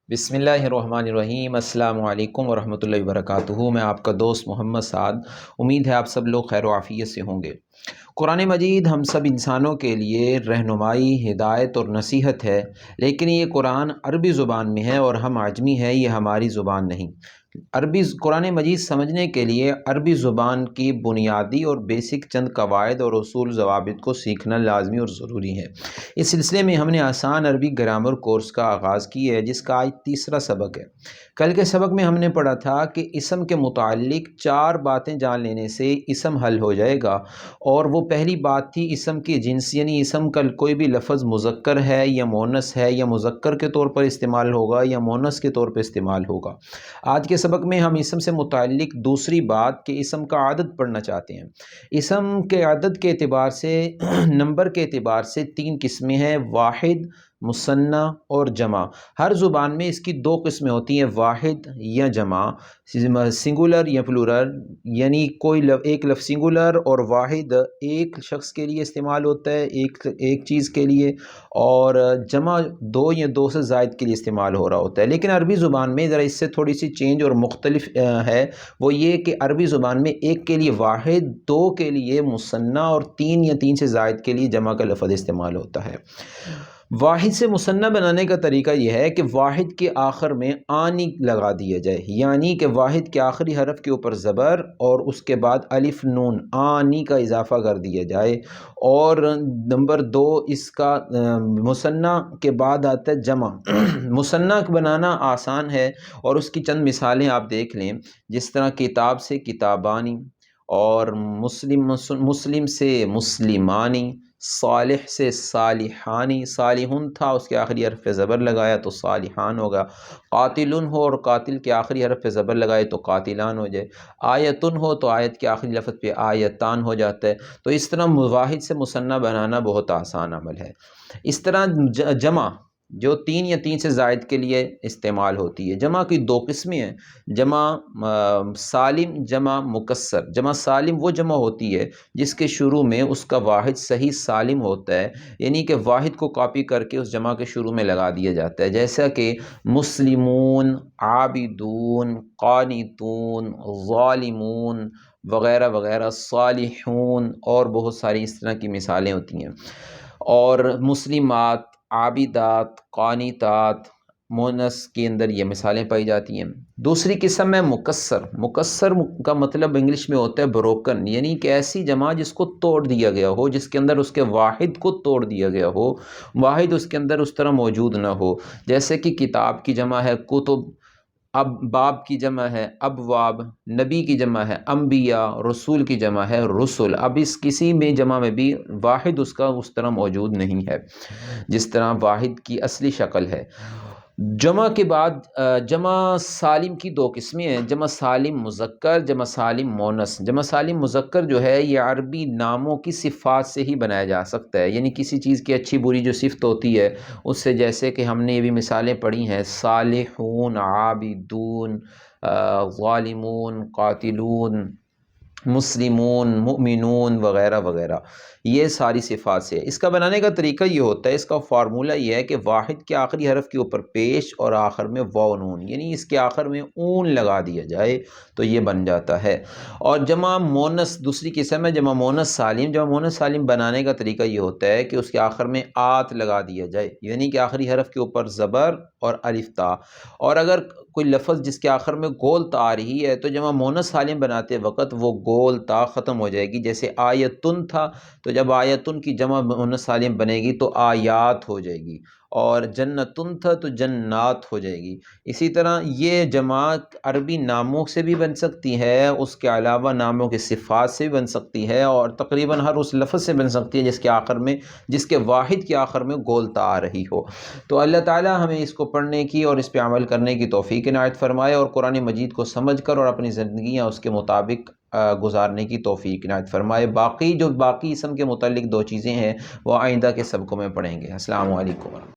بسم اللہ الرحمن الرحیم۔ السلام علیکم ورحمۃ اللہ وبرکاتہ۔ میں آپ کا دوست محمد سعد۔ امید ہے آپ سب لوگ خیر و عافیت سے ہوں گے۔ قرآن مجید ہم سب انسانوں کے لیے رہنمائی، ہدایت اور نصیحت ہے، لیکن یہ قرآن عربی زبان میں ہے اور ہم عجمی ہیں، یہ ہماری زبان نہیں۔ قرآن مجید سمجھنے کے لیے عربی زبان کی بنیادی اور بیسک چند قواعد اور اصول ضوابط کو سیکھنا لازمی اور ضروری ہے۔ اس سلسلے میں ہم نے آسان عربی گرامر کورس کا آغاز کی ہے، جس کا آج تیسرا سبق ہے۔ کل کے سبق میں ہم نے پڑھا تھا کہ اسم کے متعلق 4 باتیں جان لینے سے اسم حل ہو جائے گا، اور وہ پہلی بات تھی اسم کی جنس، یعنی اسم کا کوئی بھی لفظ مذکر ہے یا مؤنث ہے، یا مذکر کے طور پر استعمال ہوگا یا مؤنث کے طور پر استعمال ہوگا۔ آج کے سبق میں ہم اسم سے متعلق دوسری بات کہ اسم کا عدد پڑھنا چاہتے ہیں۔ اسم کے عدد کے اعتبار سے نمبر کے اعتبار سے 3 قسمیں ہیں: واحد، مثنی اور جمع۔ ہر زبان میں اس کی 2 قسمیں ہوتی ہیں: واحد یا جمع، سنگولر یا پلورل، یعنی ایک لفظ سنگولر اور واحد ایک شخص کے لیے استعمال ہوتا ہے، ایک چیز کے لیے، اور جمع 2 یا 2 سے زائد کے لیے استعمال ہو رہا ہوتا ہے۔ لیکن عربی زبان میں ذرا اس سے تھوڑی سی چینج اور مختلف ہے، وہ یہ کہ عربی زبان میں 1 کے لیے واحد، 2 کے لیے مثنی اور 3 یا 3 سے زائد کے لیے جمع کا لفظ استعمال ہوتا ہے۔ واحد سے مثنی بنانے کا طریقہ یہ ہے کہ واحد کے آخر میں آنی لگا دیا جائے، یعنی کہ واحد کے آخری حرف کے اوپر زبر اور اس کے بعد الف نون آنی کا اضافہ کر دیا جائے۔ اور نمبر 2، اس کا مثنی کے بعد آتا ہے جمع۔ مثنی بنانا آسان ہے اور اس کی چند مثالیں آپ دیکھ لیں، جس طرح کتاب سے کتابانی، اور مسلم سے مسلمانی، صالح سے صالحانی، صالحون تھا اس کے آخری حرف پہ زبر لگایا تو صالحان ہوگا۔ قاتلن ہو اور قاتل کے آخری حرف پہ زبر لگائے تو قاتلان ہو جائے۔ آیتن ہو تو آیت کے آخری لفظ پہ آیتان ہو جاتا ہے۔ تو اس طرح واحد سے مثنی بنانا بہت آسان عمل ہے۔ اس طرح جمع جو 3 یا 3 سے زائد کے لیے استعمال ہوتی ہے۔ جمع کی 2 قسمیں ہیں: جمع سالم، جمع مکسر۔ جمع سالم وہ جمع ہوتی ہے جس کے شروع میں اس کا واحد صحیح سالم ہوتا ہے، یعنی کہ واحد کو کاپی کر کے اس جمع کے شروع میں لگا دیا جاتا ہے، جیسا کہ مسلمون، عابدون، قانتون، ظالمون وغیرہ وغیرہ، صالحون، اور بہت ساری اس طرح کی مثالیں ہوتی ہیں۔ اور مسلمات، عابدات، قانتات، مونس کے اندر یہ مثالیں پائی جاتی ہیں۔ دوسری قسم ہے مکسر۔ مکسر کا مطلب انگلش میں ہوتا ہے بروکن، یعنی کہ ایسی جمع جس کو توڑ دیا گیا ہو، جس کے اندر اس کے واحد کو توڑ دیا گیا ہو، واحد اس کے اندر اس طرح موجود نہ ہو، جیسے کہ کتاب کی جمع ہے کتب، اب باب کی جمع ہے ابواب، نبی کی جمع ہے انبیاء، رسول کی جمع ہے رسل۔ اب اس کسی میں جمع میں بھی واحد اس کا اس طرح موجود نہیں ہے جس طرح واحد کی اصلی شکل ہے۔ جمع کے بعد جمع سالم کی 2 قسمیں ہیں: جمع سالم مذکر، جمع سالم مؤنث۔ جمع سالم مذکر جو ہے یہ عربی ناموں کی صفات سے ہی بنایا جا سکتا ہے، یعنی کسی چیز کی اچھی بری جو صفت ہوتی ہے اس سے، جیسے کہ ہم نے یہ بھی مثالیں پڑھی ہیں: صالحون، عابدون، ظالمون، قاتلون، مسلمون، مؤمنون وغیرہ وغیرہ، یہ ساری صفات سے ہے۔ اس کا بنانے کا طریقہ یہ ہوتا ہے، اس کا فارمولہ یہ ہے کہ واحد کے آخری حرف کے اوپر پیش اور آخر میں واو نون، یعنی اس کے آخر میں اون لگا دیا جائے تو یہ بن جاتا ہے۔ اور جمع مؤنث دوسری قسم ہے، جمع مؤنث سالم۔ جمع مؤنث سالم بنانے کا طریقہ یہ ہوتا ہے کہ اس کے آخر میں آت لگا دیا جائے، یعنی کہ آخری حرف کے اوپر زبر اور الف تا، اور اگر کوئی لفظ جس کے آخر میں گول تا آ رہی ہے تو جمع مؤنث سالم بناتے وقت وہ گول تا ختم ہو جائے گی، جیسے آیتن تھا تو جب آیتن کی جمع مؤنث سالم بنے گی تو آیات ہو جائے گی، اور جنتن تھا تو جنات ہو جائے گی۔ اسی طرح یہ جمع عربی ناموں سے بھی بن سکتی ہے، اس کے علاوہ ناموں کے صفات سے بھی بن سکتی ہے، اور تقریباً ہر اس لفظ سے بن سکتی ہے جس کے واحد کے آخر میں گول تا آ رہی ہو۔ تو اللہ تعالی ہمیں اس کو پڑھنے کی اور اس پہ عمل کرنے کی توفیق عنایت فرمائے، اور قرآن مجید کو سمجھ کر اور اپنی زندگیاں اس کے مطابق گزارنے کی توفیق عنایت فرمائے۔ باقی اسم کے متعلق 2 چیزیں ہیں وہ آئندہ کے سبقوں میں پڑھیں گے۔ السلام علیکم۔